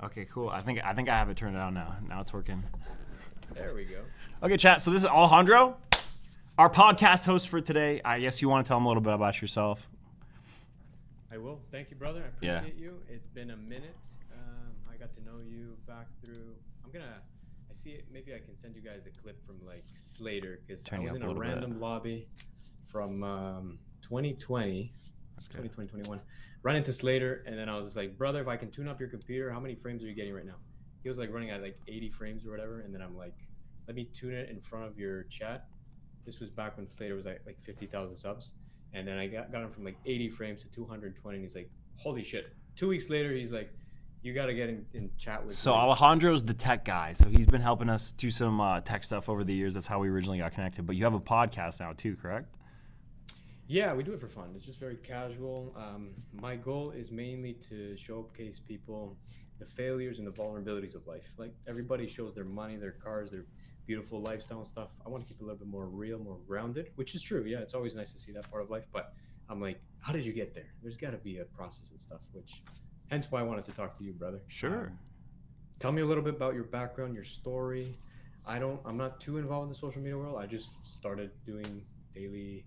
Okay, cool. I think I have it turned on now. Now it's working. There we go. Okay, chat. So this is Alejandro, our podcast host for today. I guess you want to tell them a little bit about yourself. I will. Thank you, brother. I appreciate you. It's been a minute. I got to know you back through. I see it. Maybe I can send you guys the clip from like Slater because I was in a random lobby from 2020, 2021. Run into Slater, and then I was just like, brother, if I can tune up your computer, how many frames are you getting right now? He was like running at like 80 frames or whatever, and then I'm like, let me tune it in front of your chat. This was back when Slater was like 50,000 subs, and then I got him from like 80 frames to 220, and he's like, holy shit. 2 weeks later, he's like, you got to get in chat with. So Alejandro's the tech guy, so he's been helping us do some tech stuff over the years. That's how we originally got connected. But you have a podcast now too, correct? Yeah, we do it for fun. It's just very casual. My goal is mainly to showcase people the failures and the vulnerabilities of life. Like everybody shows their money, their cars, their beautiful lifestyle and stuff. I want to keep it a little bit more real, more grounded, which is true. Yeah, it's always nice to see that part of life. But I'm like, how did you get there? There's got to be a process and stuff, which hence why I wanted to talk to you, brother. Sure. Tell me a little bit about your background, your story. I'm not too involved in the social media world. I just started doing daily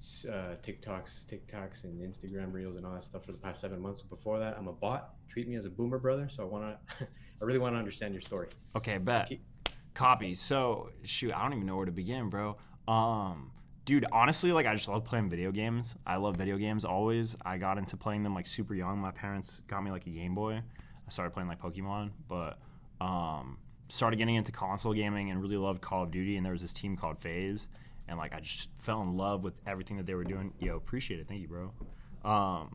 TikToks and Instagram reels and all that stuff for the past 7 months. Before that, I'm a bot. Treat me as a boomer, brother. So I really want to understand your story. Okay, bet. Copy. So shoot, I don't even know where to begin, bro. Dude, honestly, like I just love playing video games. I love video games always. I got into playing them like super young. My parents got me like a Game Boy. I started playing like Pokemon, but started getting into console gaming and really loved Call of Duty. And there was this team called FaZe. And like I just fell in love with everything that they were doing. Yo, appreciate it. Thank you, bro.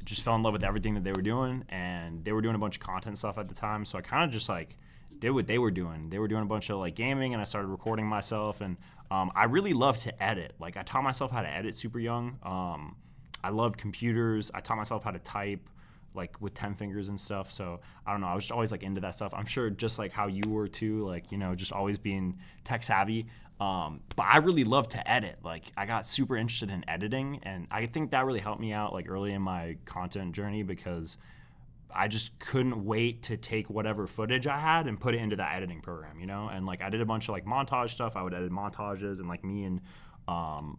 Just fell in love with everything that they were doing, and they were doing a bunch of content stuff at the time. So I kind of just like did what they were doing. They were doing a bunch of like gaming, and I started recording myself. And I really love to edit. Like I taught myself how to edit super young. I loved computers. I taught myself how to type like with 10 fingers and stuff. So I don't know. I was just always like into that stuff. I'm sure just like how you were too, like, you know, just always being tech savvy. But I really love to edit. Like I got super interested in editing, and I think that really helped me out like early in my content journey because I just couldn't wait to take whatever footage I had and put it into that editing program, you know? And like I did a bunch of like montage stuff. I would edit montages, and like me and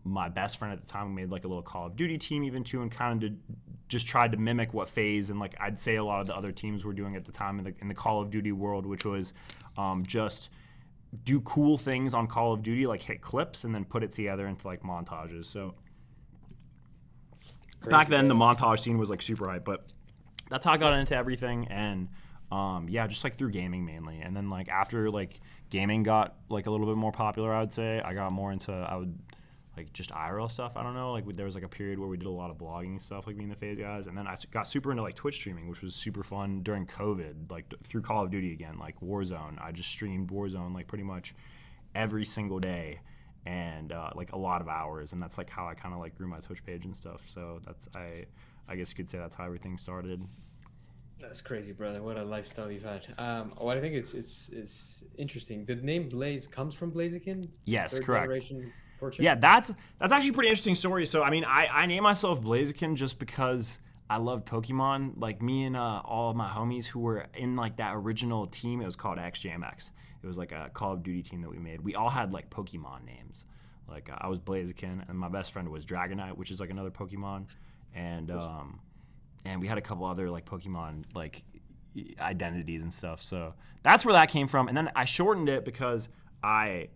my best friend at the time, we made like a little Call of Duty team even too, and kind of just tried to mimic what FaZe and like I'd say a lot of the other teams were doing at the time in the Call of Duty world, which was just do cool things on Call of Duty, like hit clips and then put it together into like montages. So back then the montage scene was like super hype, but that's how I got into everything. And yeah, just like through gaming mainly. And then like after like gaming got like a little bit more popular, I would say I got more into like just IRL stuff. I don't know. Like there was like a period where we did a lot of vlogging stuff, like me and the FaZe guys. And then I got super into like Twitch streaming, which was super fun during COVID, like through Call of Duty again, like Warzone. I just streamed Warzone like pretty much every single day and like a lot of hours. And that's like how I kind of like grew my Twitch page and stuff. So that's, I guess you could say that's how everything started. That's crazy, brother. What a lifestyle you've had. Well, I think it's interesting. The name Blaze comes from Blaziken? Yes, Third correct. Generation Yeah, that's actually a pretty interesting story. So I mean, I named myself Blaziken just because I love Pokemon. Like me and all of my homies who were in like that original team, it was called XJMX. It was like a Call of Duty team that we made. We all had like Pokemon names. Like I was Blaziken, and my best friend was Dragonite, which is like another Pokemon, and we had a couple other like Pokemon like identities and stuff. So that's where that came from. And then I shortened it because I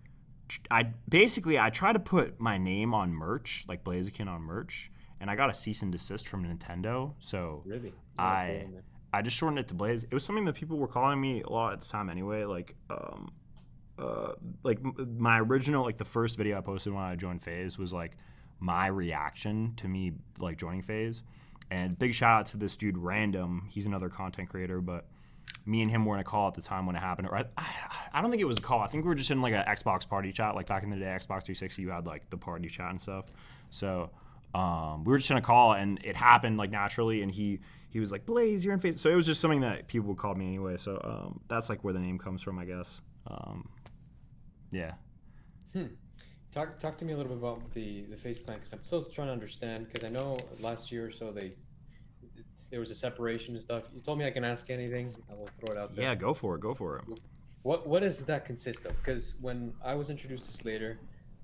basically tried to put my name on merch, like Blaziken on merch, and I got a cease and desist from Nintendo. So Really? I just shortened it to Blaze. It was something that people were calling me a lot at the time anyway. Like my original, like the first video I posted when I joined FaZe was like my reaction to me like joining FaZe. And big shout out to this dude Random. He's another content creator, but me and him were in a call at the time when it happened. Or I don't think it was a call. I think we were just in like an Xbox party chat. Like back in the day, Xbox 360, you had like the party chat and stuff. So we were just in a call, and it happened like naturally. And he was like, "Blaze, you're in FaZe." So it was just something that people would call me anyway. So that's like where the name comes from, I guess. Yeah. Talk to me a little bit about the FaZe clan, because I'm still trying to understand. Because I know last year or so there was a separation and stuff. You told me I can ask anything. I will throw it out there. Yeah, go for it. Go for it. What does that consist of? Because when I was introduced to Slater,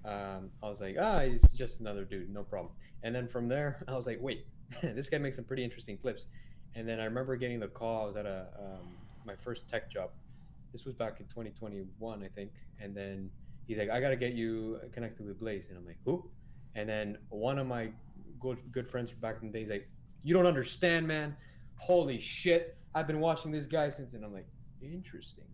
I was like, he's just another dude, no problem. And then from there, I was like, wait, this guy makes some pretty interesting clips. And then I remember getting the call. I was at my first tech job. This was back in 2021, I think. And then he's like, I gotta get you connected with Blaze. And I'm like, who? And then one of my good friends from back in the day, he's like, you don't understand, man. Holy shit. I've been watching this guy since. And I'm like, interesting.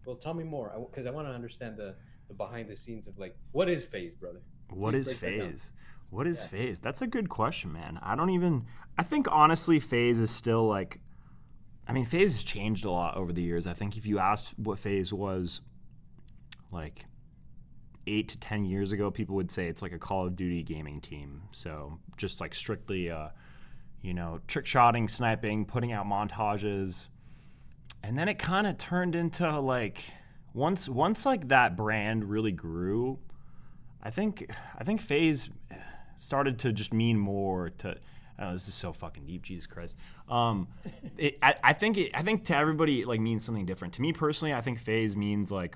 Well, tell me more, because I want to understand the behind the scenes of like, what is FaZe, brother? What is FaZe? What is FaZe? That's a good question, man. I think honestly, FaZe is still like, I mean, FaZe has changed a lot over the years. I think if you asked what FaZe was like 8 to 10 years ago, people would say it's like a Call of Duty gaming team. So just like strictly, trick shotting, sniping, putting out montages. And then it kind of turned into like once like that brand really grew, I think FaZe started to just mean more to. Oh, this is so fucking deep, Jesus Christ. I think to everybody it like means something different. To me personally, I think FaZe means like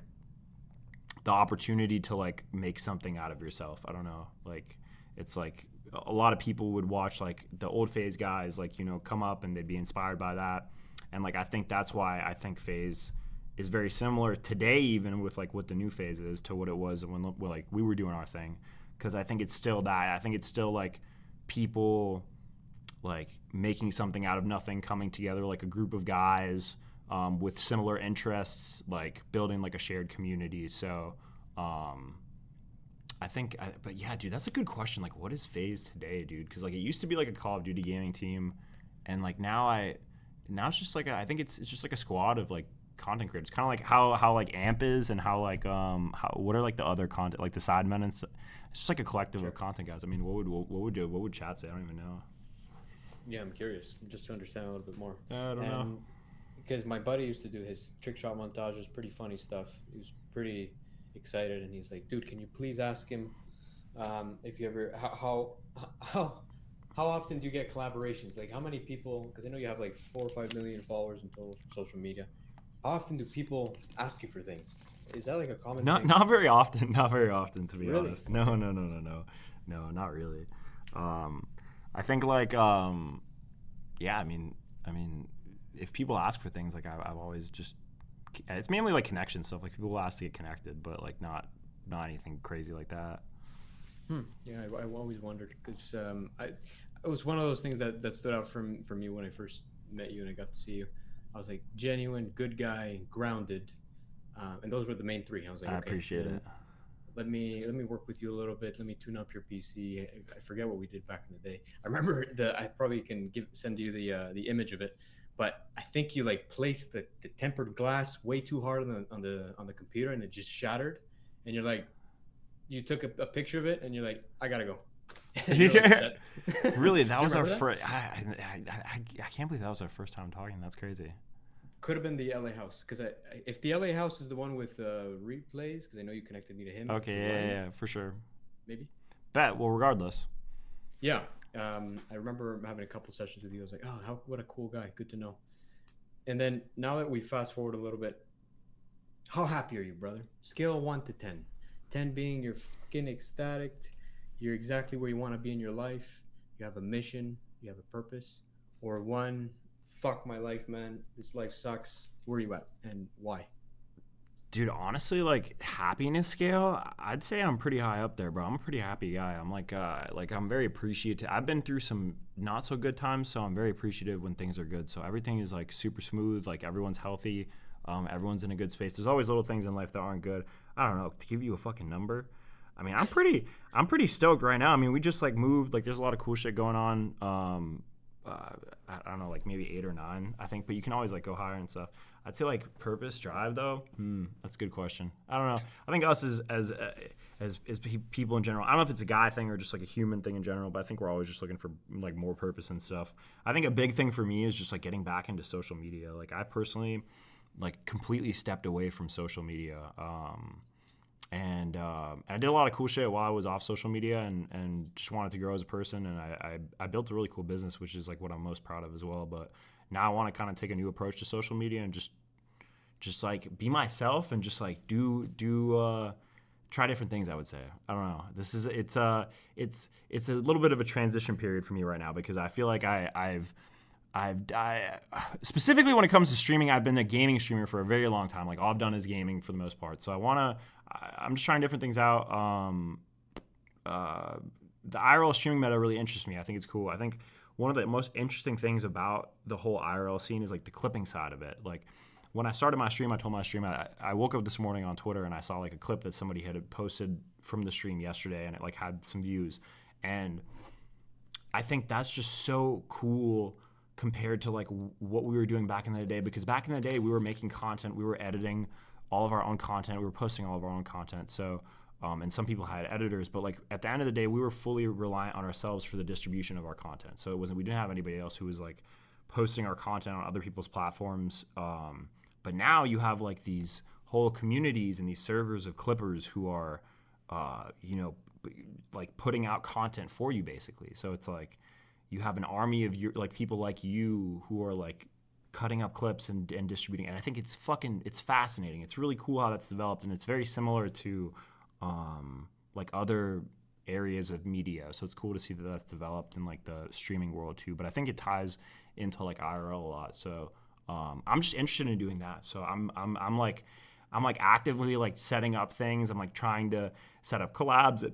the opportunity to like make something out of yourself. I don't know, like it's like a lot of people would watch like the old FaZe guys like come up and they'd be inspired by that. And like I think that's why I think FaZe is very similar today, even with like what the new FaZe is to what it was when like we were doing our thing, because I think it's still that. I think it's still like people like making something out of nothing, coming together like a group of guys with similar interests, like building like a shared community. So I think, but yeah, dude, that's a good question. Like, what is FaZe today, dude? Because like it used to be like a Call of Duty gaming team, and like now it's just like I think it's just like a squad of like content creators, kind of like how like AMP is, and how like what are like the other content, like the Sidemen, and it's just like a collective of content guys. I mean, what would chat say? I don't even know. Yeah, I'm curious just to understand a little bit more. I don't know. Because my buddy used to do his trick shot montages, pretty funny stuff. He was pretty excited, and he's like, dude, can you please ask him if you ever how often do you get collaborations? Like, how many people, because I know you have like 4 or 5 million followers in total for social media. How often do people ask you for things? Is that like a common thing? Not very often. Not very often, to be Really? honest. No, not really. I think like, yeah, I mean, if people ask for things, like I've always just, it's mainly like connection stuff. Like people will ask to get connected, but like not anything crazy like that. Yeah, I always wondered, because it was one of those things that stood out from me when I first met you and I got to see you. I was like, genuine, good guy, grounded, and those were the main three. I was like, I okay, appreciate it. Let me work with you a little bit. Let me tune up your PC. I forget what we did back in the day. I remember I probably can send you the image of it, but I think you like placed the tempered glass way too hard on the computer, and it just shattered. And you're like, you took a picture of it, and you're like, I gotta go. Yeah. Really, that was our that? first. I can't believe that was our first time talking. That's crazy. Could have been the LA house, because if the LA house is the one with replays, because I know you connected me to him. Okay, yeah, for sure. Maybe. Bet. Well, regardless. Yeah, I remember having a couple sessions with you. I was like, oh, what a cool guy. Good to know. And then now that we fast forward a little bit, how happy are you, brother? Scale 1 to 10. 10 being you're fucking ecstatic. You're exactly where you want to be in your life. You have a mission. You have a purpose. Or 1, fuck my life, man. This life sucks. Where are you at and why? Dude, honestly, like happiness scale, I'd say I'm pretty high up there, bro. I'm a pretty happy guy. I'm like I'm very appreciative. I've been through some not so good times, so I'm very appreciative when things are good. So everything is like super smooth. Like everyone's healthy. Everyone's in a good space. There's always little things in life that aren't good. I don't know, to give you a fucking number. I mean, I'm pretty stoked right now. I mean, we just like moved. Like, there's a lot of cool shit going on. I don't know, like maybe 8 or 9, I think. But you can always like go higher and stuff. I'd say like purpose, drive though. That's a good question. I don't know. I think us as people in general. I don't know if it's a guy thing or just like a human thing in general. But I think we're always just looking for like more purpose and stuff. I think a big thing for me is just like getting back into social media. Like I personally like completely stepped away from social media. I did a lot of cool shit while I was off social media, and just wanted to grow as a person. And I built a really cool business, which is like what I'm most proud of as well. But now I want to kind of take a new approach to social media and just like be myself and just like try different things. I would say, I don't know. It's a little bit of a transition period for me right now, because I feel like I've specifically when it comes to streaming, I've been a gaming streamer for a very long time. Like all I've done is gaming for the most part. So I'm just trying different things out. The IRL streaming meta really interests me. I think it's cool. I think one of the most interesting things about the whole IRL scene is like the clipping side of it. Like when I started my stream, I told my stream, I woke up this morning on Twitter and I saw like a clip that somebody had posted from the stream yesterday, and it like had some views. And I think that's just so cool compared to like what we were doing back in the day, because back in the day we were making content, we were editing all of our own content, we were posting all of our own content. So and some people had editors, but like at the end of the day we were fully reliant on ourselves for the distribution of our content. So we didn't have anybody else who was like posting our content on other people's platforms. But now you have like these whole communities and these servers of clippers who are like putting out content for you basically. So it's like you have an army of like people like you who are like cutting up clips and distributing. And I think it's fascinating. It's really cool how that's developed, and it's very similar to like other areas of media. So it's cool to see that that's developed in like the streaming world too. But I think it ties into like IRL a lot. So I'm just interested in doing that. So I'm like actively like setting up things. I'm like trying to set up collabs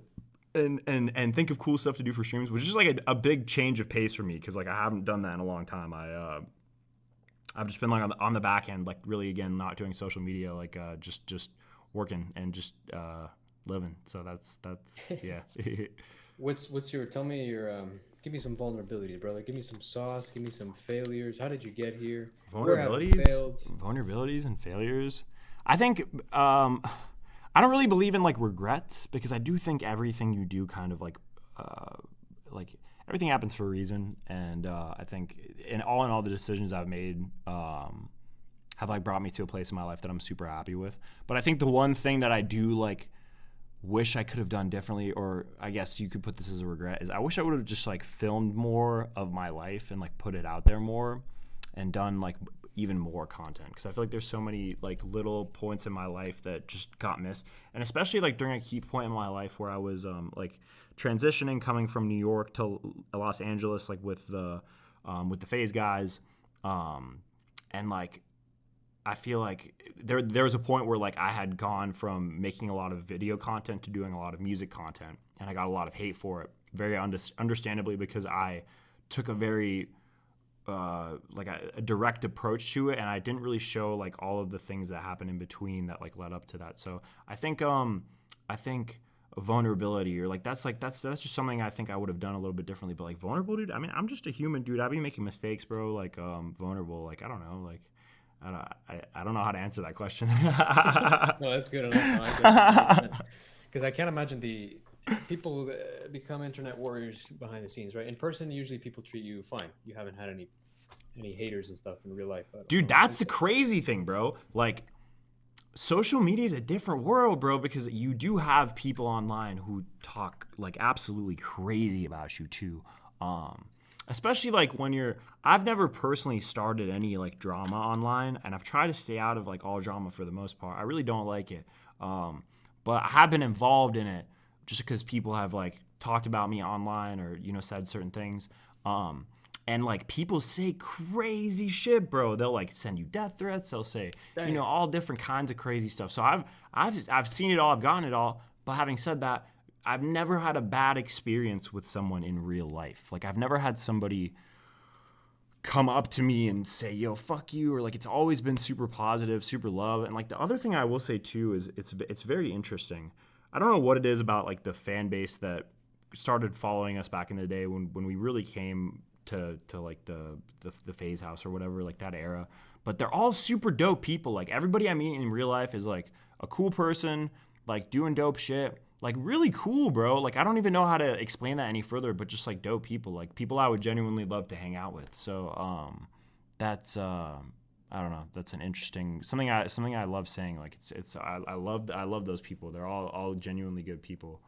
and think of cool stuff to do for streams, which is like a big change of pace for me, because like I haven't done that in a long time. I've just been like on the back end, like really again not doing social media, like just working and just living. So that's yeah. Tell me your give me some vulnerability, brother. Give me some sauce. Give me some failures. How did you get here? Vulnerabilities and failures. I think I don't really believe in like regrets, because I do think everything you do kind of like everything happens for a reason. And I think in all the decisions I've made have like brought me to a place in my life that I'm super happy with. But I think the one thing that I do like wish I could have done differently, or I guess you could put this as a regret, is I wish I would have just like filmed more of my life and like put it out there more and done like even more content, because I feel like there's so many like little points in my life that just got missed. And especially like during a key point in my life where I was like transitioning, coming from New York to Los Angeles, like with the FaZe guys, and like I feel like there was a point where like I had gone from making a lot of video content to doing a lot of music content, and I got a lot of hate for it, very understandably, because I took a very like a direct approach to it, and I didn't really show like all of the things that happened in between that like led up to that. So I think vulnerability, or like that's just something I think I would have done a little bit differently. But like vulnerable, dude, I mean, I'm just a human, dude. I'd be making mistakes, bro. Like vulnerable, like I don't know, like I don't know how to answer that question. No, that's good enough. Because I can't imagine the people become internet warriors behind the scenes, right? In person, usually people treat you fine. You haven't had any haters and stuff in real life. Dude, that's the crazy thing, bro. Like, social media is a different world, bro, because you do have people online who talk like absolutely crazy about you too. Especially like when I've never personally started any like drama online, and I've tried to stay out of like all drama for the most part. I really don't like it. But I have been involved in it just because people have like talked about me online, or, you know, said certain things. And like people say crazy shit, bro. They'll like send you death threats. They'll say, you know, all different kinds of crazy stuff. So I've seen it all. I've gotten it all. But having said that, I've never had a bad experience with someone in real life. Like I've never had somebody come up to me and say, yo, fuck you, or like it's always been super positive, super love. And like the other thing I will say too is it's very interesting. I don't know what it is about like the fan base that started following us back in the day when we really came to like the FaZe house or whatever, like that era. But they're all super dope people. Like everybody I meet in real life is like a cool person, like doing dope shit. Like really cool, bro. Like I don't even know how to explain that any further, but just like dope people, like people I would genuinely love to hang out with. So that's I don't know. That's an interesting something I love saying. Like I love those people. They're all genuinely good people.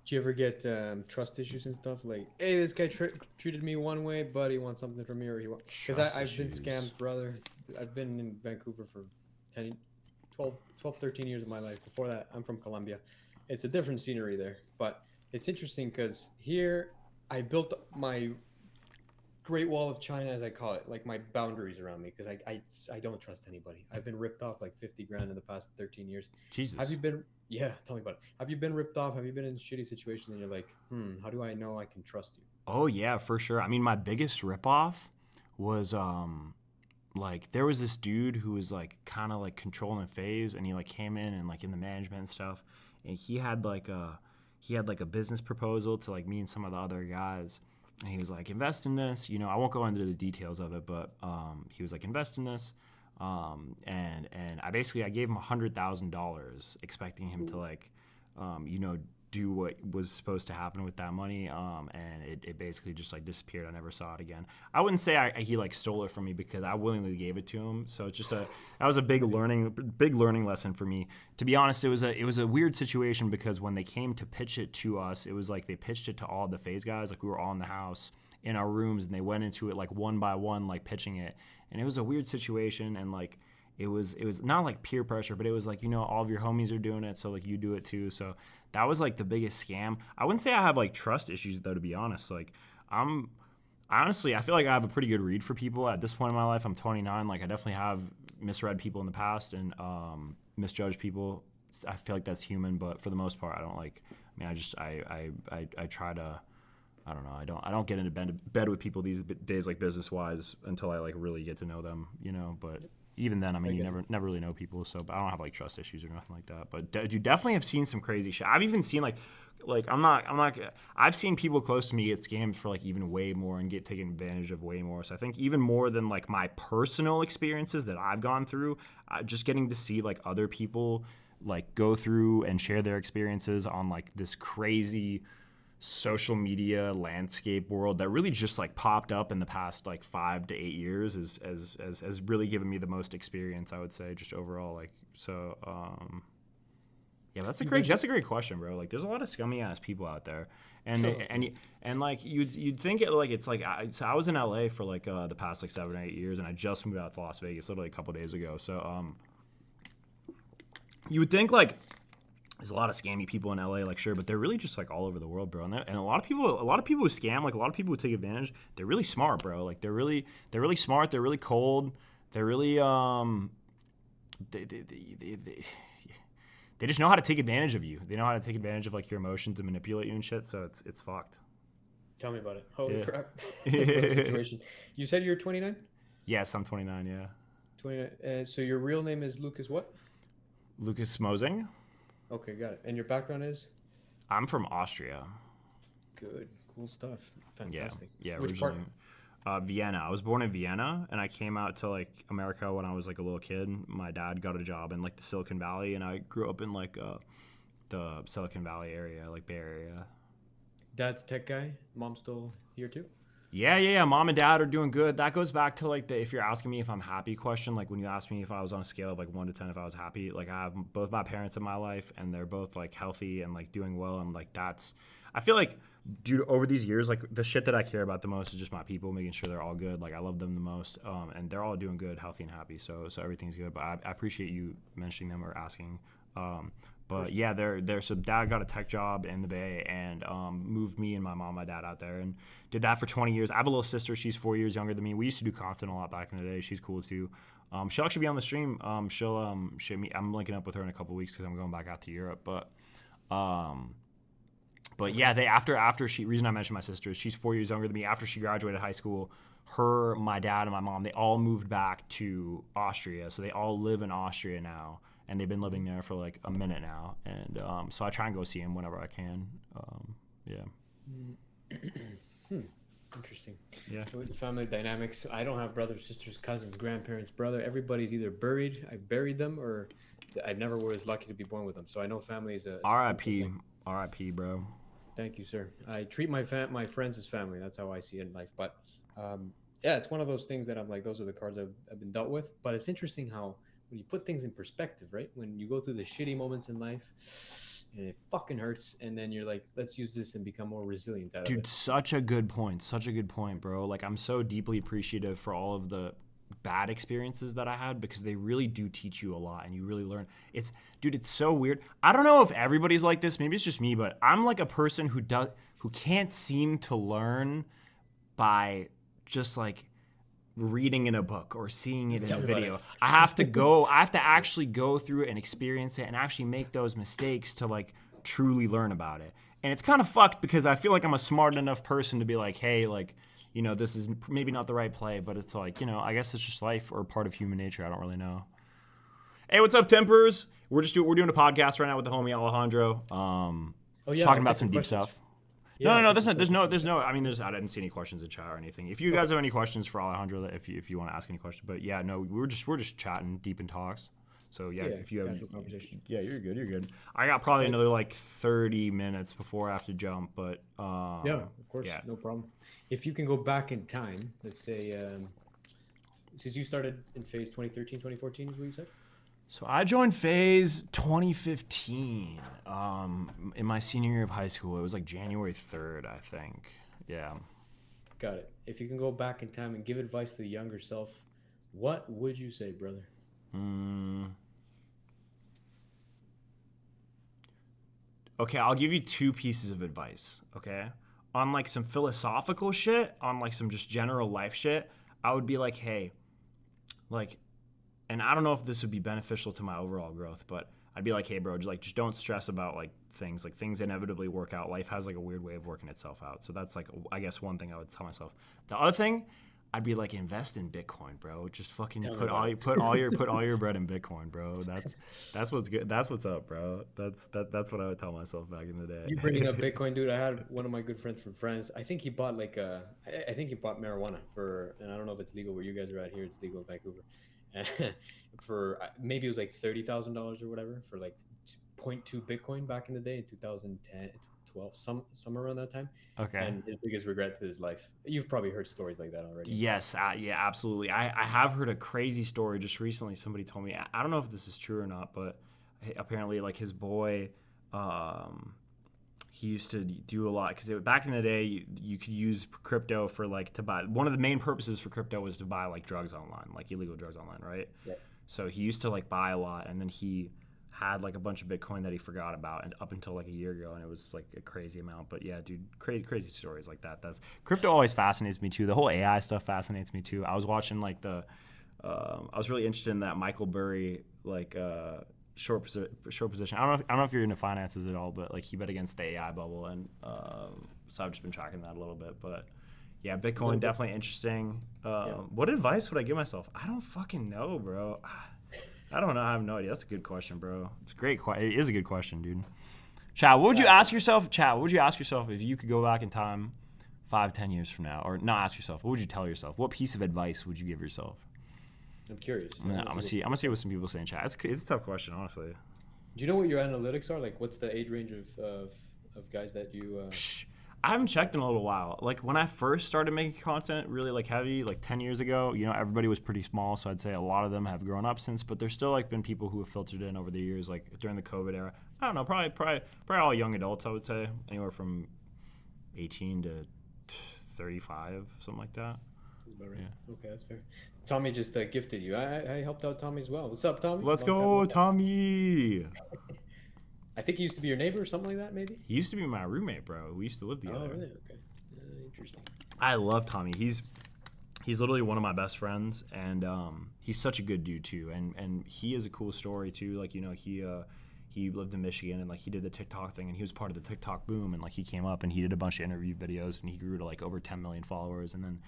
Do you ever get trust issues and stuff? Like, hey, this guy treated me one way, but he wants something from me, or he wants... Because I've been scammed, brother. I've been in Vancouver for 12, 13 years of my life. Before that, I'm from Colombia. It's a different scenery there. But it's interesting because here I built my Great Wall of China, as I call it, like my boundaries around me, because I don't trust anybody. I've been ripped off like 50 grand in the past 13 years. Jesus. Have you been... Yeah, tell me about it. Have you been ripped off? Have you been in shitty situations and you're like, how do I know I can trust you? Oh yeah, for sure. I mean, my biggest ripoff was like there was this dude who was like kind of like controlling FaZe, and he like came in and like in the management and stuff, and he had like a business proposal to like me and some of the other guys, and he was like, invest in this. You know, I won't go into the details of it, but he was like, invest in this. And I gave him $100,000 expecting him to like, do what was supposed to happen with that money. And it basically just like disappeared. I never saw it again. I wouldn't say he like stole it from me because I willingly gave it to him. So it's just that was a big learning lesson for me. To be honest, it was a weird situation because when they came to pitch it to us, it was like they pitched it to all the FaZe guys. Like we were all in the house in our rooms, and they went into it like one by one, like pitching it. And it was a weird situation, and like it was not like peer pressure, but it was like, all of your homies are doing it, so like you do it too. So that was like the biggest scam. I wouldn't say I have like trust issues though, to be honest. Like I feel like I have a pretty good read for people at this point in my life. I'm 29. Like I definitely have misread people in the past and misjudged people. I feel like that's human, but for the most part, I don't like. I mean, I try to. I don't know. I don't get into bed with people these days, like business wise, until I like really get to know them, But even then, I mean, you never really know people. So, but I don't have like trust issues or nothing like that. But you definitely have seen some crazy shit. I've even seen like I've seen people close to me get scammed for like even way more and get taken advantage of way more. So I think even more than like my personal experiences that I've gone through, just getting to see like other people like go through and share their experiences on like this crazy social media landscape world that really just like popped up in the past like 5 to 8 years has really given me the most experience, I would say, just overall. Like, so yeah, that's a great question, bro. Like there's a lot of scummy ass people out there, and like you'd think it like it's like so I was in LA for like the past like 7 or 8 years, and I just moved out to Las Vegas literally a couple days ago. So you would think like there's a lot of scammy people in LA, like sure, but they're really just like all over the world, bro. And a lot of people who scam, like a lot of people who take advantage, they're really smart, bro. Like they're really smart. They're really cold. They're really they just know how to take advantage of you. They know how to take advantage of like your emotions and manipulate you and shit. So it's fucked. Tell me about it. Holy crap! Situation. You said you're 29? Yes, I'm 29. Yeah. 29. So your real name is Lucas what? Lucas Mosing. Okay, got it. And your background is? I'm from Austria. Good, cool stuff. Fantastic. Yeah. Which Originally, part? Vienna. I was born in Vienna, and I came out to like America when I was like a little kid. My dad got a job in like the Silicon Valley, and I grew up in like the Silicon Valley area, like Bay Area. Dad's tech guy. Mom's still here too? Yeah. Mom and dad are doing good. That goes back to like the if you're asking me if I'm happy question. Like when you ask me if I was on a scale of like 1 to 10 if I was happy, like I have both my parents in my life, and they're both like healthy and like doing well, and like that's. I feel like, dude, over these years, like the shit that I care about the most is just my people, making sure they're all good. Like I love them the most, and they're all doing good, healthy, and happy. So everything's good. But I appreciate you mentioning them or asking. But yeah, so dad got a tech job in the Bay and moved me and my mom, my dad out there and did that for 20 years. I have a little sister. She's 4 years younger than me. We used to do content a lot back in the day. She's cool too. She'll actually be on the stream. She'll meet, I'm linking up with her in a couple of weeks because I'm going back out to Europe. But yeah, reason I mentioned my sister is she's 4 years younger than me. After she graduated high school, her, my dad, and my mom, they all moved back to Austria. So they all live in Austria now. And they've been living there for like a minute now, and so I try and go see them whenever I can. Yeah. Interesting. Yeah. So with the family dynamics, I don't have brothers, sisters, cousins, grandparents, brother. Everybody's either buried, I buried them, or I never was lucky to be born with them. So I know family is a R.I.P. bro. Thank you, sir. I treat my friends as family. That's how I see it in life. But yeah, it's one of those things that I'm like, those are the cards I've been dealt with. But it's interesting how when you put things in perspective, right? When you go through the shitty moments in life and it fucking hurts, and then you're like, let's use this and become more resilient out of Dude, it. such a good point. Such a good point, bro. Like, I'm so deeply appreciative for all of the bad experiences that I had because they really do teach you a lot and you really learn. Dude, it's so weird. I don't know if everybody's like this. Maybe it's just me, but I'm like a person who can't seem to learn by just like reading in a book or seeing it in a video. I have to actually go through it and experience it and actually make those mistakes to like truly learn about it. And it's kind of fucked because I feel like I'm a smart enough person to be like, hey, like, you know, this is maybe not the right play, but it's like, you know, I guess it's just life or part of human nature. I don't really know. Hey, what's up, Tempers? We're doing a podcast right now with the homie Alejandro. Talking about some deep stuff. Yeah, no. There's no. I mean, I didn't see any questions in chat or anything. If you guys have any questions for Alejandro, if you want to ask any question, but yeah, no, we're just chatting deep in talks. So yeah, if you have, yeah, you're good. I got probably another like 30 minutes before I have to jump, but yeah, of course, no problem. If you can go back in time, let's say, since you started in FaZe 2013, 2014, is what you said. So I joined FaZe 2015 in my senior year of high school. It was like January 3rd, I think. Yeah. Got it. If you can go back in time and give advice to the younger self, what would you say, brother? Okay, I'll give you two pieces of advice, okay? On like some philosophical shit, on like some just general life shit, I would be like, hey, like, and I don't know if this would be beneficial to my overall growth, but I'd be like, hey, bro, just don't stress about like things. Like things inevitably work out. Life has like a weird way of working itself out. So that's like, I guess one thing I would tell myself. The other thing, I'd be like, invest in Bitcoin, bro. Just fucking put all your bread in Bitcoin, bro. That's what's good. That's what's up, bro. That's what I would tell myself back in the day. You bringing up Bitcoin, dude? I had one of my good friends from France. I think he bought I think he bought marijuana and I don't know if it's legal where you guys are at. Here it's legal in Vancouver. For maybe it was like $30,000 or whatever for like 0.2 Bitcoin back in the day in 2010, 12, somewhere around that time. Okay. And his biggest regret to his life. You've probably heard stories like that already. Yes, yeah, absolutely. I have heard a crazy story just recently. Somebody told me, I don't know if this is true or not, but apparently like his boy, he used to do a lot because back in the day you could use crypto for like to buy. One of the main purposes for crypto was to buy like drugs online, like illegal drugs online, right? Yeah. So he used to like buy a lot, and then he had like a bunch of Bitcoin that he forgot about, and up until like a year ago, and it was like a crazy amount. But yeah, dude, crazy stories like that. That's crypto always fascinates me too. The whole AI stuff fascinates me too. I was watching like I was really interested in that Michael Burry like short position. I don't know if you're into finances at all, but like he bet against the AI bubble, and so I've just been tracking that a little bit. But yeah, Bitcoin definitely interesting. What advice would I give myself? I don't fucking know, bro. I don't know. I have no idea. That's a good question, bro. It's a great question. It is a good question, dude. Chat, what would you ask yourself? Chat, what would you ask yourself if you could go back in time 5-10 years from now? Or not ask yourself. What would you tell yourself? What piece of advice would you give yourself? I'm curious. I'm gonna see what some people say in chat. It's a tough question, honestly. Do you know what your analytics are? Like, what's the age range of guys that you... I haven't checked in a little while. Like when I first started making content really like heavy, like 10 years ago, you know, everybody was pretty small. So I'd say a lot of them have grown up since, but there's still like been people who have filtered in over the years, like during the COVID era. I don't know, probably all young adults, I would say, anywhere from 18 to 35, something like that. That's about right. Yeah. Okay, that's fair. Tommy just gifted you. I helped out Tommy as well. What's up, Tommy? Let's go, Tommy. I think he used to be your neighbor or something like that, maybe? He used to be my roommate, bro. We used to live together. Oh, really? Okay. Interesting. I love Tommy. He's literally one of my best friends, and he's such a good dude, too. And he has a cool story, too. Like, you know, he lived in Michigan, and, like, he did the TikTok thing, and he was part of the TikTok boom, and, like, he came up, and he did a bunch of interview videos, and he grew to, like, over 10 million followers, and then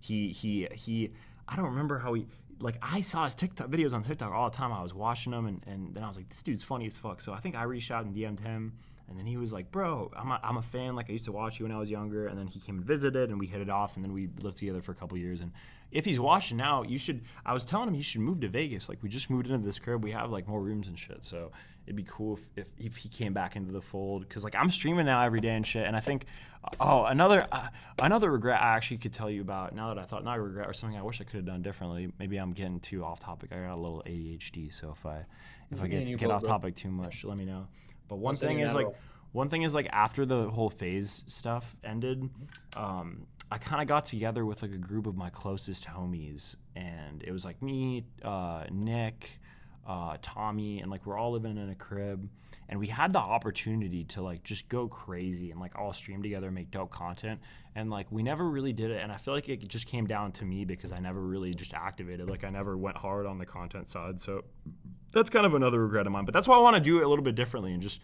he I don't remember how like I saw his TikTok videos on TikTok all the time. I was watching them, and then I was like, this dude's funny as fuck. So I think I reached out and DM'd him And then he was like, bro, I'm a fan. Like, I used to watch you when I was younger. And then he came and visited, and we hit it off. And then we lived together for a couple years. And if he's watching now, I was telling him he should move to Vegas. Like, we just moved into this crib. We have, like, more rooms and shit. So it'd be cool if he came back into the fold. Because, like, I'm streaming now every day and shit. And I think, another regret I actually could tell you about, now that I thought, not a regret or something I wish I could have done differently. Maybe I'm getting too off topic. I got a little ADHD. So if I get off topic too much, let me know. But one thing is like after the whole FaZe stuff ended, I kind of got together with like a group of my closest homies, and it was like me, Nick, Tommy, and like we're all living in a crib, and we had the opportunity to like just go crazy and like all stream together and make dope content, and like we never really did it. And I feel like it just came down to me because I never really just activated, like I never went hard on the content side. So that's kind of another regret of mine, but that's why I want to do it a little bit differently and just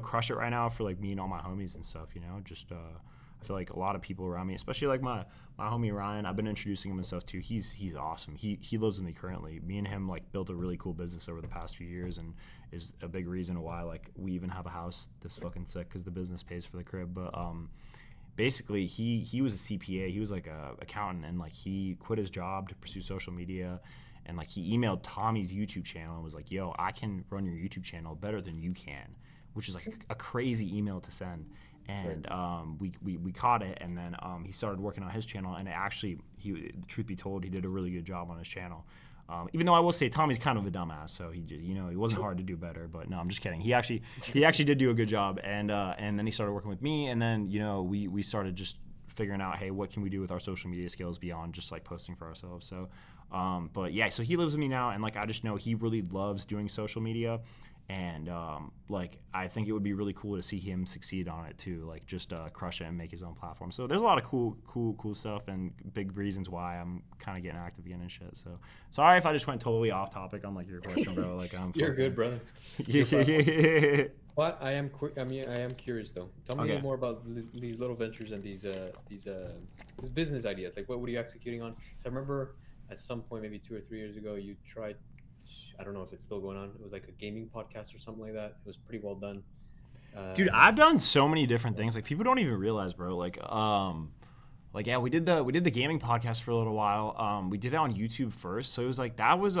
crush it right now for like me and all my homies and stuff, just I feel like a lot of people around me, especially like my homie Ryan, I've been introducing him and stuff too. He's awesome. He lives with me currently. Me and him like built a really cool business over the past few years, and is a big reason why like we even have a house this fucking sick, because the business pays for the crib. But basically he was a CPA. He was like a accountant, and like he quit his job to pursue social media. And like he emailed Tommy's YouTube channel and was like, yo, I can run your YouTube channel better than you can, which is like a crazy email to send. And we caught it, and then he started working on his channel, and it actually, truth be told, he did a really good job on his channel. Even though I will say Tommy's kind of a dumbass, so he just, he wasn't hard to do better. But no, I'm just kidding. He actually did do a good job, and then he started working with me, and then we started just figuring out, hey, what can we do with our social media skills beyond just like posting for ourselves. So but yeah, so he lives with me now, and like I just know he really loves doing social media. And like I think it would be really cool to see him succeed on it too, like just crush it and make his own platform. So there's a lot of cool stuff and big reasons why I'm kind of getting active again and shit. So sorry if I just went totally off topic on like your question, bro. Like You're good, brother. But I am curious though. Tell me more about these little ventures and these business ideas. Like what were you executing on? So I remember at some point, maybe 2 or 3 years ago, you tried. I don't know if it's still going on. It was like a gaming podcast or something like that. It was pretty well done. Dude, I've done so many different things. Like people don't even realize, bro. Like yeah, we did the gaming podcast for a little while. We did it on YouTube first, so it was like that was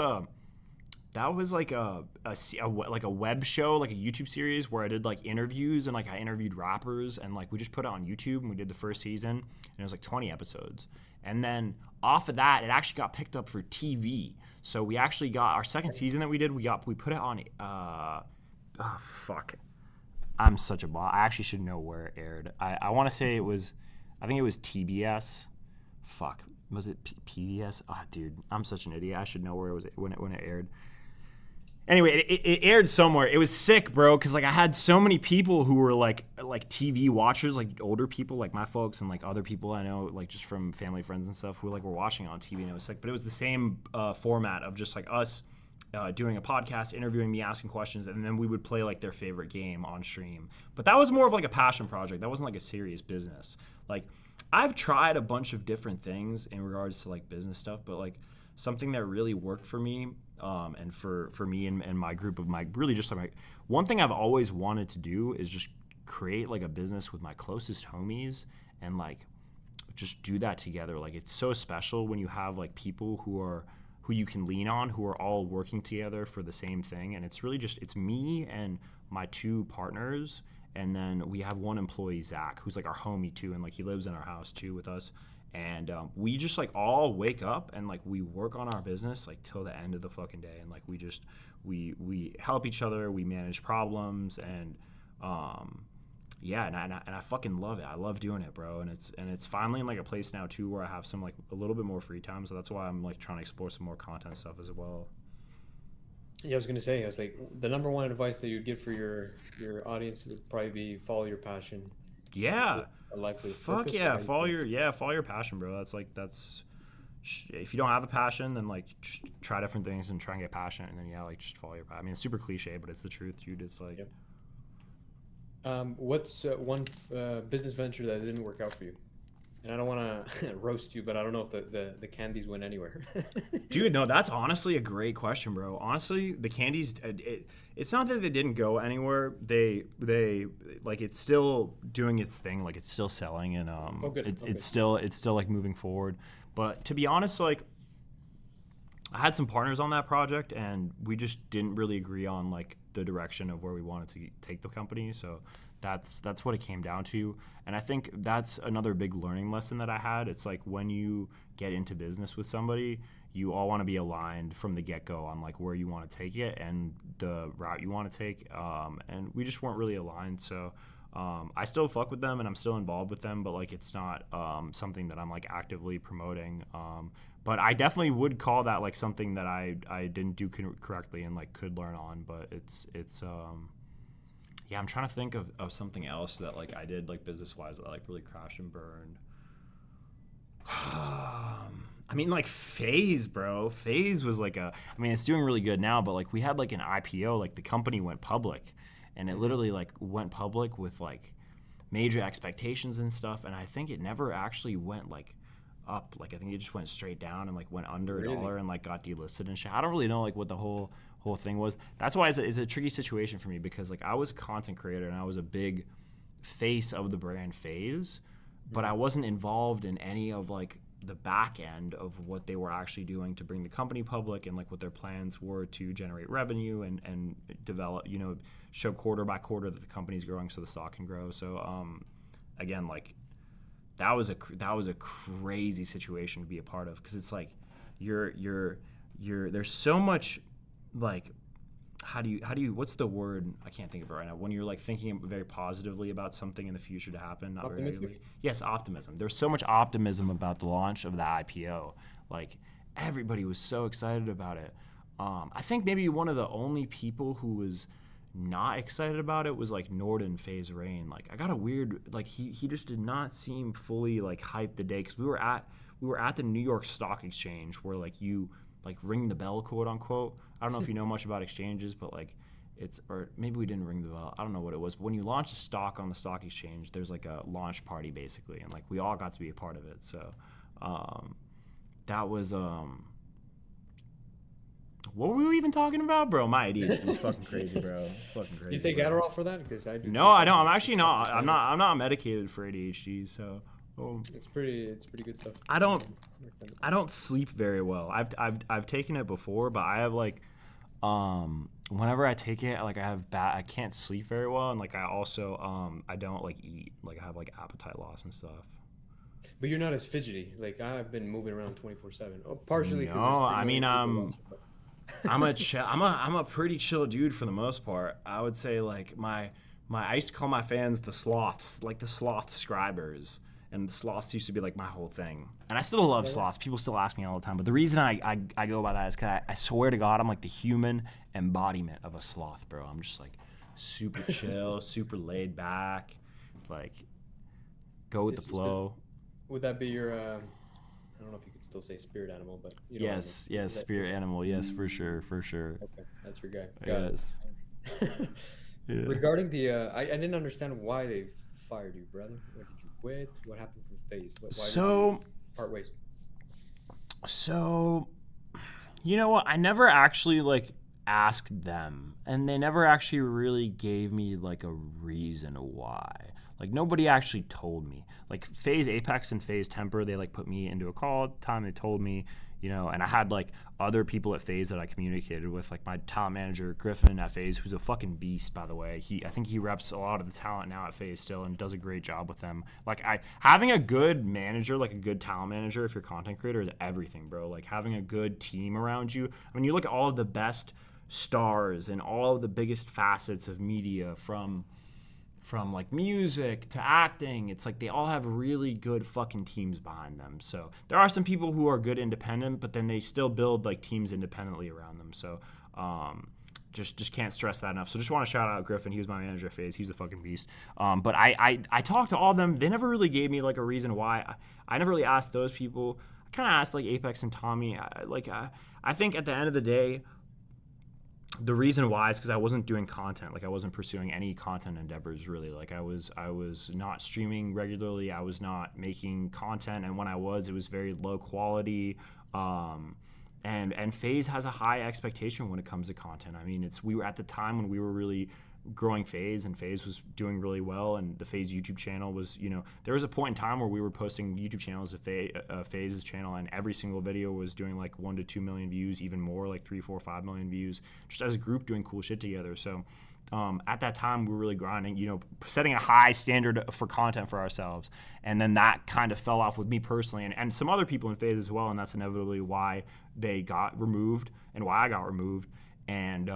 like a web show, like a YouTube series where I did like interviews, and like I interviewed rappers, and like we just put it on YouTube, and we did the first season, and it was like 20 episodes. And then off of that, it actually got picked up for TV. So we actually got our second season that we did. We put it on. Fuck, I'm such a bot. I actually should know where it aired. I want to say it was, I think it was TBS. Fuck, was it PBS? Oh, dude, I'm such an idiot. I should know where it was when it aired. Anyway, it aired somewhere. It was sick, bro, because like I had so many people who were like TV watchers, like older people, like my folks, and like other people I know, like just from family, friends, and stuff, who like were watching it on TV, and it was sick. But it was the same format of just like us doing a podcast, interviewing me, asking questions, and then we would play like their favorite game on stream. But that was more of like a passion project. That wasn't like a serious business. Like I've tried a bunch of different things in regards to like business stuff, but like something that really worked for me, and for me and my group of really just like one thing I've always wanted to do is just create like a business with my closest homies and like just do that together. Like it's so special when you have like people who you can lean on, who are all working together for the same thing. And it's really just, it's me and my 2 partners, and then we have one employee, Zach, who's like our homie too, and like he lives in our house too with us. And we just like all wake up and like we work on our business like till the end of the fucking day, and like we help each other, we manage problems, and yeah, and I fucking love it. I love doing it, bro. And it's finally in like a place now too where I have some like a little bit more free time, so that's why I'm like trying to explore some more content stuff as well. Yeah, I was gonna say, I was like, the number one advice that you'd give for your audience would probably be follow your passion. Yeah. Fuck yeah, follow your passion, bro. That's if you don't have a passion, then like just try different things and try and get passionate, and then yeah, like just follow your passion. I mean, it's super cliche, but it's the truth, dude. It's like what's one business venture that didn't work out for you? And I don't want to roast you, but I don't know if the candies went anywhere. Dude, no, that's honestly a great question, bro. Honestly, the candies, it's not that they didn't go anywhere. They like it's still doing its thing. Like it's still selling, and it's still like moving forward. But to be honest, like I had some partners on that project, and we just didn't really agree on like the direction of where we wanted to take the company. So that's what it came down to. And I think that's another big learning lesson that I had. It's like when you get into business with somebody, you all want to be aligned from the get-go on like where you want to take it and the route you want to take. And we just weren't really aligned. So I still fuck with them and I'm still involved with them, but like it's not something that I'm like actively promoting. But I definitely would call that like something that I didn't do correctly and like could learn on. But it's yeah, I'm trying to think of something else that like I did like business wise that like really crashed and burned. I mean, like FaZe, bro. FaZe was like I mean, it's doing really good now, but like we had like an IPO, like the company went public, and it literally like went public with like major expectations and stuff, and I think it never actually went like up. Like I think it just went straight down and like went under $1 and like got delisted and shit. I don't really know like what the whole thing was. That's why it's a tricky situation for me because like I was a content creator and I was a big face of the brand FaZe, but I wasn't involved in any of like the back end of what they were actually doing to bring the company public and like what their plans were to generate revenue and develop, you know, show quarter by quarter that the company's growing so the stock can grow. So again, like that was a crazy situation to be a part of because it's like you're there's so much like how do you what's the word, I can't think of it right now, when you're like thinking very positively about something in the future to happen. Not Optimistic? Yes, optimism. There's so much optimism about the launch of the IPO. Like everybody was so excited about it. I think maybe one of the only people who was not excited about it was like Norden FaZe Rain. Like I got a weird like he just did not seem fully like hyped the day because we were at the New York Stock Exchange where like you like ring the bell, quote unquote. I don't know if you know much about exchanges, but like or maybe we didn't ring the bell. I don't know what it was. But when you launch a stock on the stock exchange, there's like a launch party basically, and like we all got to be a part of it. So that was what were we even talking about, bro? My ADHD is fucking crazy, bro. It's fucking crazy. Do you take Adderall for that? Because I do. No, I don't. I'm actually not. I'm not medicated for ADHD. So it's pretty good stuff. I don't sleep very well. I've taken it before, but I have like whenever I take it, like I can't sleep very well, and like I also I don't like eat. Like I have like appetite loss and stuff. But you're not as fidgety. Like I've been moving around 24/7. Oh, partially. No, I mean I'm a pretty chill dude for the most part. I would say like I used to call my fans the sloths, like the sloth scribers. And the sloths used to be like my whole thing. And I still love sloths. People still ask me all the time. But the reason I go by that is because I swear to God, I'm like the human embodiment of a sloth, bro. I'm just like super chill, super laid back, like go with the flow. Would that be your, I don't know if you could still say spirit animal, but you know yes, spirit animal. Yes, for sure. Okay, that's your guy. Yes. Yeah. Regarding the, I didn't understand why they fired you, brother. What did you quit? What happened from FaZe? Why did you part ways? So, you know what? I never actually like asked them, and they never actually really gave me like a reason why. Like nobody actually told me. Like FaZe Apex and FaZe Temper, they like put me into a call at the time. They told me, you know, and I had like other people at FaZe that I communicated with, like my talent manager Griffin at FaZe, who's a fucking beast, by the way. I think he reps a lot of the talent now at FaZe still and does a great job with them. Like having a good manager, like a good talent manager, if you're a content creator, is everything, bro. Like having a good team around you. I mean, you look at all of the best stars and all of the biggest facets of media from like music to acting, it's like they all have really good fucking teams behind them. So there are some people who are good independent, but then they still build like teams independently around them. So just can't stress that enough. So just want to shout out Griffin. He was my manager at FaZe. He's a fucking beast. But I talked to all of them. They never really gave me like a reason why. I never really asked those people. I kind of asked like Apex and Tommy. I think at the end of the day, the reason why is because I wasn't doing content. Like I wasn't pursuing any content endeavors really. Like I was not streaming regularly. I was not making content, and when I was, it was very low quality. And FaZe has a high expectation when it comes to content. I mean, we were at the time when we were really growing FaZe, and FaZe was doing really well, and the FaZe YouTube channel was, there was a point in time where we were posting YouTube channels to FaZe's channel, and every single video was doing like 1 to 2 million views, even more, like 3, 4, 5 million views, just as a group doing cool shit together. So at that time, we were really grinding, setting a high standard for content for ourselves. And then that kind of fell off with me personally and some other people in FaZe as well, and that's inevitably why they got removed and why I got removed. And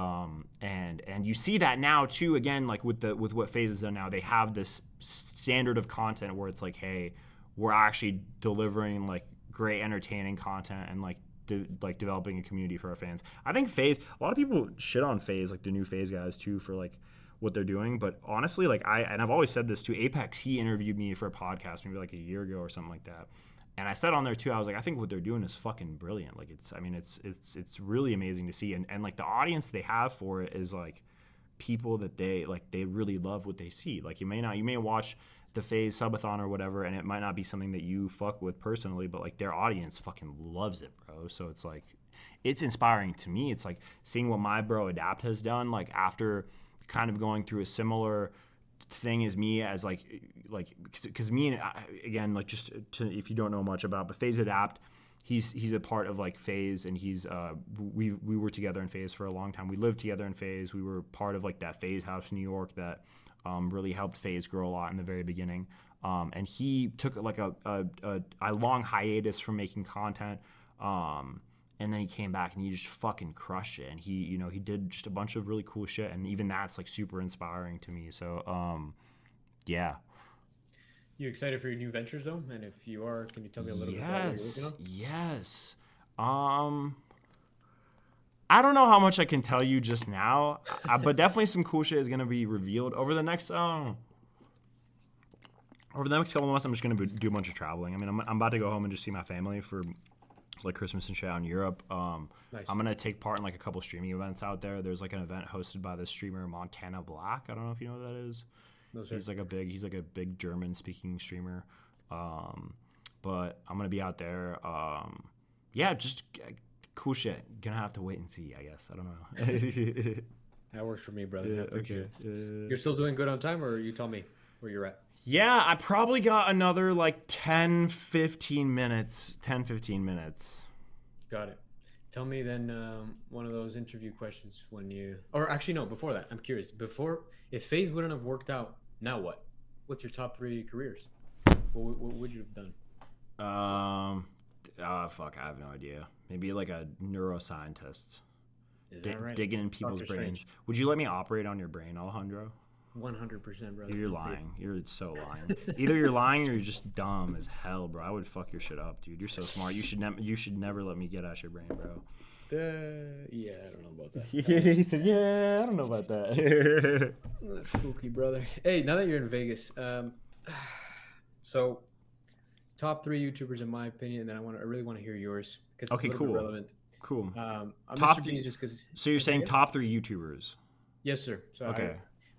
you see that now too, again, like with what FaZe has done now, they have this standard of content where it's like, hey, we're actually delivering like great entertaining content and like developing a community for our fans. I think FaZe, a lot of people shit on FaZe, like the new FaZe guys too, for like what they're doing. But honestly, like I've always said this too. Apex, he interviewed me for a podcast maybe like a year ago or something like that. And I said on there too, I was like, I think what they're doing is fucking brilliant. Like it's really amazing to see. And like the audience they have for it is like people that they really love what they see. Like you may watch the FaZe subathon or whatever, and it might not be something that you fuck with personally, but like their audience fucking loves it, bro. So it's like, it's inspiring to me. It's like seeing what my bro Adapt has done, like after kind of going through a similar thing as me, as like because me and again, like just to, if you don't know much about, but FaZe Adapt, he's a part of like FaZe, and he's we were together in FaZe for a long time. We lived together in FaZe. We were part of like that FaZe house in New York that really helped FaZe grow a lot in the very beginning. And he took like a long hiatus from making content. And then he came back and he just fucking crushed it. And he did just a bunch of really cool shit. And even that's like super inspiring to me. So, yeah. You excited for your new ventures though? And if you are, can you tell me a little bit about what you're working on? Yes. I don't know how much I can tell you just now, but definitely some cool shit is going to be revealed over the next couple of months. I'm just going to do a bunch of traveling. I mean, I'm about to go home and just see my family for like Christmas and shit out in Europe. Nice. I'm going to take part in like a couple streaming events out there. There's like an event hosted by this streamer Montana Black. I don't know if you know what that is. No, sir. He's like a big German speaking streamer. But I'm going to be out there. Yeah, just cool shit. Gonna have to wait and see, I guess. I don't know. That works for me, brother. Yeah, okay. You're still doing good on time, or you tell me where you're at? Yeah, I probably got another like 10-15 minutes. Got it. Tell me then one of those interview questions when you... Or actually, no, before that, I'm curious. If FaZe wouldn't have worked out, now what? What's your top 3 careers? What would you have done? Fuck, I have no idea. Maybe like a neuroscientist. Is that right? Digging in people's Dr. brains. Strange. Would you let me operate on your brain, Alejandro? 100%, brother. You're lying. You're so lying. Either you're lying or you're just dumb as hell, bro. I would fuck your shit up, dude. You're so smart. You should never let me get at your brain, bro. Yeah, I don't know about that. He said, yeah, I don't know about that. That's spooky, brother. Hey, now that you're in Vegas, so top 3 YouTubers in my opinion, and then I really want to hear yours because okay, it's cool. relevant. Cool. Top 3 just because. So you're saying top 3 YouTubers? Yes, sir. So okay.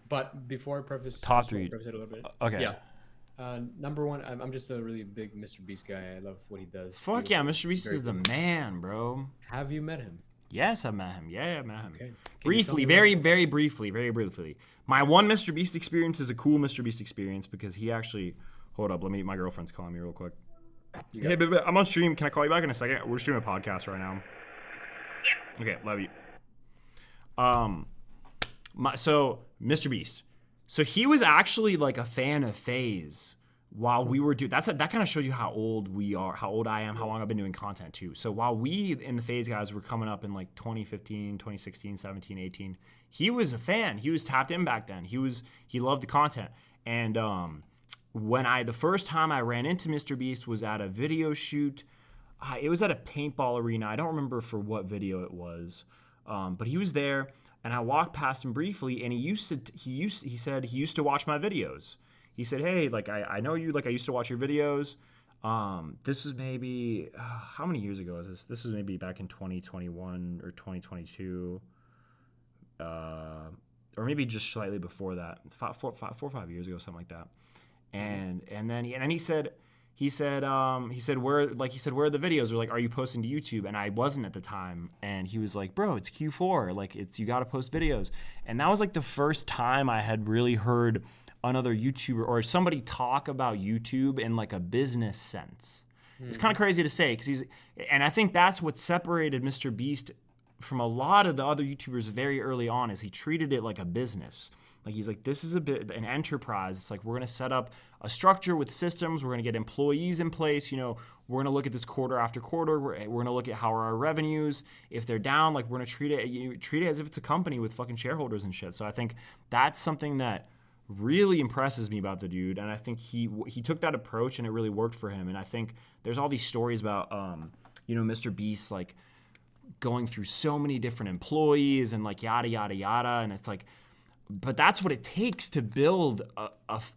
But before I preface, top 3. Preface it a little bit. Okay. Yeah. Number 1, I'm just a really big Mr. Beast guy. I love what he does. Fuck yeah, Mr. Beast is the man, bro. Have you met him? Yes, I met him. Yeah, I met him. Okay. Briefly, very briefly. My one Mr. Beast experience is a cool Mr. Beast experience because he actually... Hold up, my girlfriend's calling me real quick. Hey, baby, I'm on stream. Can I call you back in a second? We're just doing a podcast right now. Okay, love you. So Mr. Beast. So he was actually like a fan of FaZe while we were doing that kind of shows you how old we are, how old I am, how long I've been doing content too. So while we in the FaZe guys were coming up in like 2015, 2016, 17, 18, he was a fan. He was tapped in back then. He loved the content. And the first time I ran into Mr. Beast was at a video shoot. It was at a paintball arena. I don't remember for what video it was, but he was there, and I walked past him briefly, and he said he used to watch my videos. He said, "Hey, like I know you. Like I used to watch your videos." This was maybe how many years ago is this? This was maybe back in 2021 or 2022. or maybe just slightly before that, 4 or 5 years ago, something like that. And then he said where are the videos? Or like, are you posting to YouTube? And I wasn't at the time. And he was like, bro, it's Q4. Like, you got to post videos. And that was like the first time I had really heard another YouTuber or somebody talk about YouTube in like a business sense. It's kind of crazy to say and I think that's what separated Mr. Beast from a lot of the other YouTubers very early on, is he treated it like a business. Like, he's like, this is an enterprise. It's like, we're going to set up a structure with systems. We're going to get employees in place. You know, we're going to look at this quarter after quarter. We're going to look at how are our revenues. If they're down, like, we're going to treat it as if it's a company with fucking shareholders and shit. So I think that's something that really impresses me about the dude. And I think he took that approach and it really worked for him. And I think there's all these stories about, Mr. Beast, like, going through so many different employees and like yada, yada, yada. And it's like, but that's what it takes to build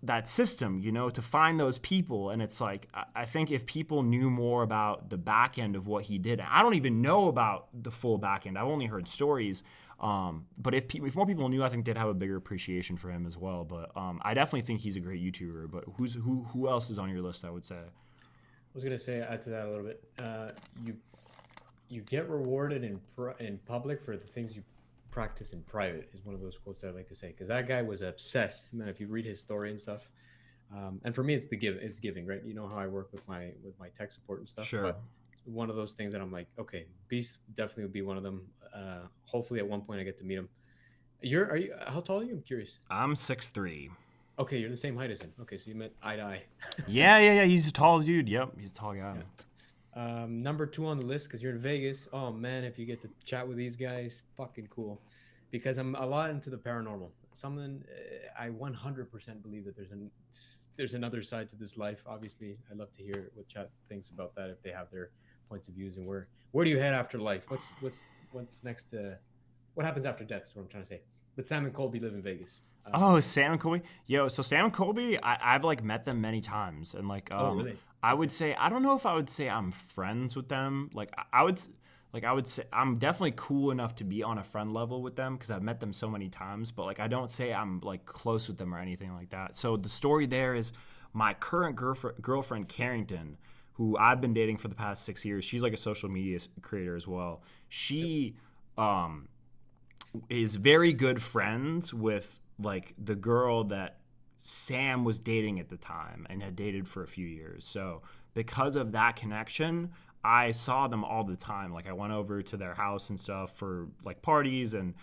that system, to find those people. And it's like, I think if people knew more about the back end of what he did, I don't even know about the full back end. I've only heard stories. But if more people knew, I think they'd have a bigger appreciation for him as well. But I definitely think he's a great YouTuber. But who else is on your list, I would say? I was going to say, add to that a little bit. You get rewarded in public for the things you practice in private, is one of those quotes I like to say, because that guy was obsessed, man. If you read his story and stuff, and for me it's giving, right? You know how I work with my tech support and stuff. Sure. But one of those things that I'm like, okay, Beast definitely would be one of them. Hopefully at one point I get to meet him. How tall are you? I'm curious. I'm 6'3". Okay, you're the same height as him. Okay, so you met eye to eye. Yeah. He's a tall dude. Yep, he's a tall guy. Yeah. Number 2 on the list, because you're in Vegas. Oh man, if you get to chat with these guys, fucking cool. Because I'm a lot into the paranormal. I 100% believe that there's another side to this life. Obviously, I'd love to hear what chat thinks about that, if they have their points of views, and where do you head after life? What's next? What happens after death is what I'm trying to say. But Sam and Colby live in Vegas. Sam and Colby? Yo, so Sam and Colby, I've like met them many times, and like, oh really? I would say, I don't know if I would say I'm friends with them. Like, I would say I'm definitely cool enough to be on a friend level with them because I've met them so many times. But like, I don't say I'm like close with them or anything like that. So the story there is my current girlfriend Carrington, who I've been dating for the past 6 years. She's like a social media creator as well. She is very good friends with like the girl that Sam was dating at the time and had dated for a few years. So because of that connection, I saw them all the time. Like, I went over to their house and stuff for like parties, and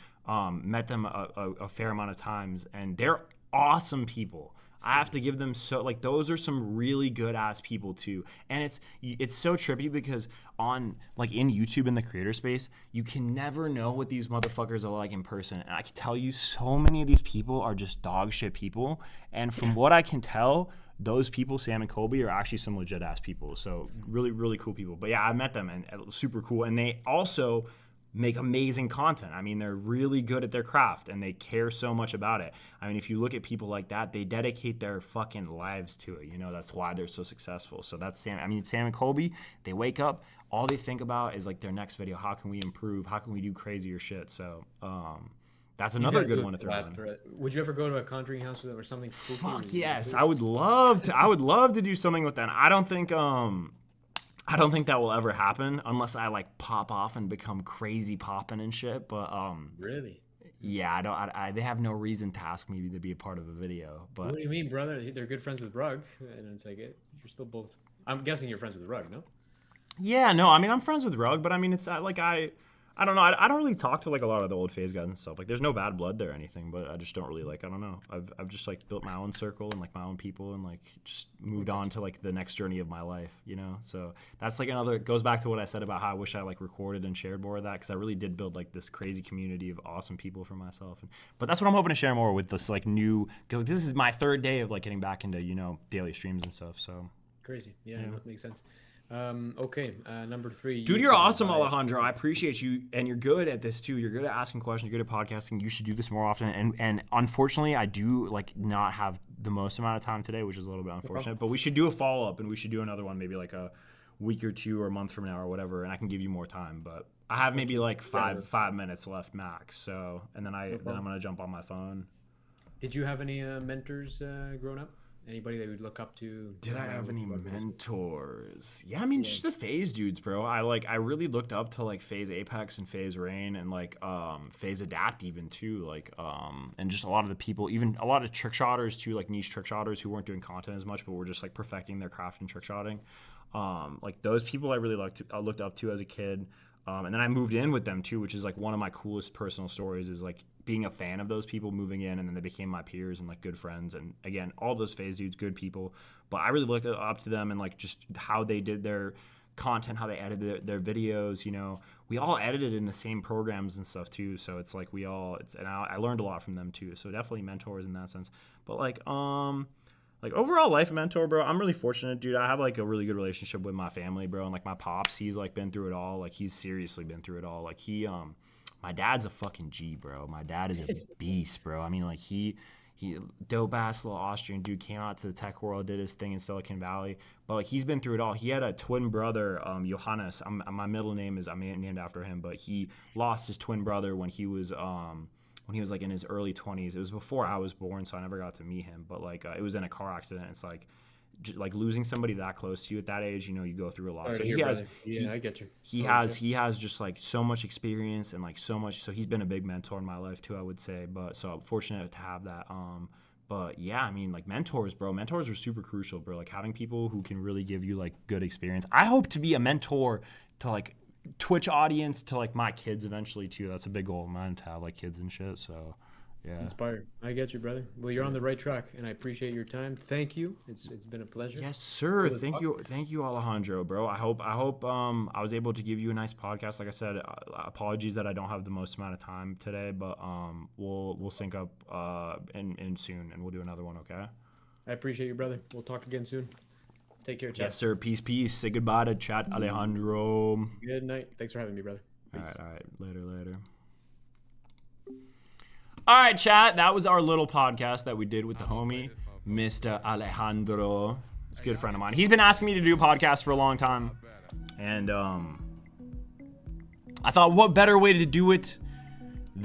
met them a fair amount of times, and they're awesome people. I have to give them those are some really good ass people too. And it's so trippy because in YouTube in the creator space, you can never know what these motherfuckers are like in person. And I can tell you so many of these people are just dog shit people. And from what I can tell, those people, Sam and Colby, are actually some legit ass people. So really, really cool people. But yeah, I met them and it was super cool. And they also make amazing content. I mean, they're really good at their craft and they care so much about it. I mean, if you look at people like that, they dedicate their fucking lives to it. That's why they're so successful. So that's Sam. I mean, Sam and Colby, they wake up, all they think about is like their next video. How can we improve? How can we do crazier shit? So that's another good one to throw in. Would you ever go to a conjuring house with them or something spooky? Fuck yes. I would love to do something with them. I don't think that will ever happen unless I like pop off and become crazy popping and shit. But really, yeah, they have no reason to ask me to be a part of a video. But what do you mean, brother? They're good friends with Rug, and it's like you're still both. I'm guessing you're friends with Rug, no? Yeah, no. I mean, I'm friends with Rug, but I mean, it's like I don't know. I don't really talk to like a lot of the old FaZe guys and stuff. Like, there's no bad blood there or anything, but I just don't really like. I don't know. I've just like built my own circle and like my own people and like just moved on to like the next journey of my life. So that's like another. It goes back to what I said about how I wish I like recorded and shared more of that, because I really did build like this crazy community of awesome people for myself. But that's what I'm hoping to share more with this like new, because this is my 3rd day of like getting back into daily streams and stuff. So crazy. Yeah. That makes sense. Okay, number 3. Dude, you're awesome, Alejandro. I appreciate you, and you're good at this too. You're good at asking questions. You're good at podcasting. You should do this more often. And unfortunately, I do like not have the most amount of time today, which is a little bit unfortunate. But we should do a follow up, and we should do another one maybe like a week or 2 or a month from now or whatever, and I can give you more time. But I have maybe like five minutes left max. So, and then I'm gonna jump on my phone. Did you have any mentors growing up? Anybody that you would look up to? Did I have any mentors? Yeah, I mean, just the FaZe dudes, bro. I really looked up to like FaZe Apex and FaZe Rain and like FaZe Adapt even too, like and just a lot of the people, even a lot of trick shotters too, like niche trick shotters who weren't doing content as much, but were just like perfecting their craft in trick shotting. Like those people I really looked up to as a kid. And then I moved in with them too, which is like one of my coolest personal stories is like being a fan of those people moving in, and then they became my peers and like good friends. And again, all those FaZe dudes, good people, but I really looked up to them and like just how they did their content, how they edited their videos. You know, we all edited in the same programs and stuff too. So it's like and I learned a lot from them too. So definitely mentors in that sense. But like overall life mentor, bro, I'm really fortunate, dude. I have like a really good relationship with my family, bro. And like my pops, he's like been through it all. Like he's seriously been through it all. Like my dad's a fucking G, bro. My dad is a beast, bro. I mean, like he dope ass little Austrian dude, came out to the tech world, did his thing in Silicon Valley. But like he's been through it all. He had a twin brother, Johannes. My middle name is I'm named after him, but he lost his twin brother when he was like in his early 20s. It was before I was born, so I never got to meet him. But like it was in a car accident. It's like losing somebody that close to you at that age, you know, you go through a lot. So I get you. He has just like so much experience and like so much. So he's been a big mentor in my life too, I would say. But so I'm fortunate to have that. But yeah, I mean, like mentors, bro. Mentors are super crucial, bro. Like having people who can really give you like good experience. I hope to be a mentor to like Twitch audience, to like my kids eventually too. That's a big goal of mine, to have like kids and shit. So yeah, inspired. I get you, brother. Well, you're on the right track, and I appreciate your time. Thank you. It's been a pleasure. Yes, sir. Thank you, Alejandro, bro. I hope I was able to give you a nice podcast. Like I said, apologies that I don't have the most amount of time today, but we'll sync up in soon, and we'll do another one. Okay. I appreciate you, brother. We'll talk again soon. Take care, chat. Yes, sir. Peace. Say goodbye to chat, Alejandro. Good night. Thanks for having me, brother. Peace. All right. Later. All right, chat. That was our little podcast that we did with the homie, Mr. Alejandro. He's a good friend of mine. He's been asking me to do a podcast for a long time. And I thought, what better way to do it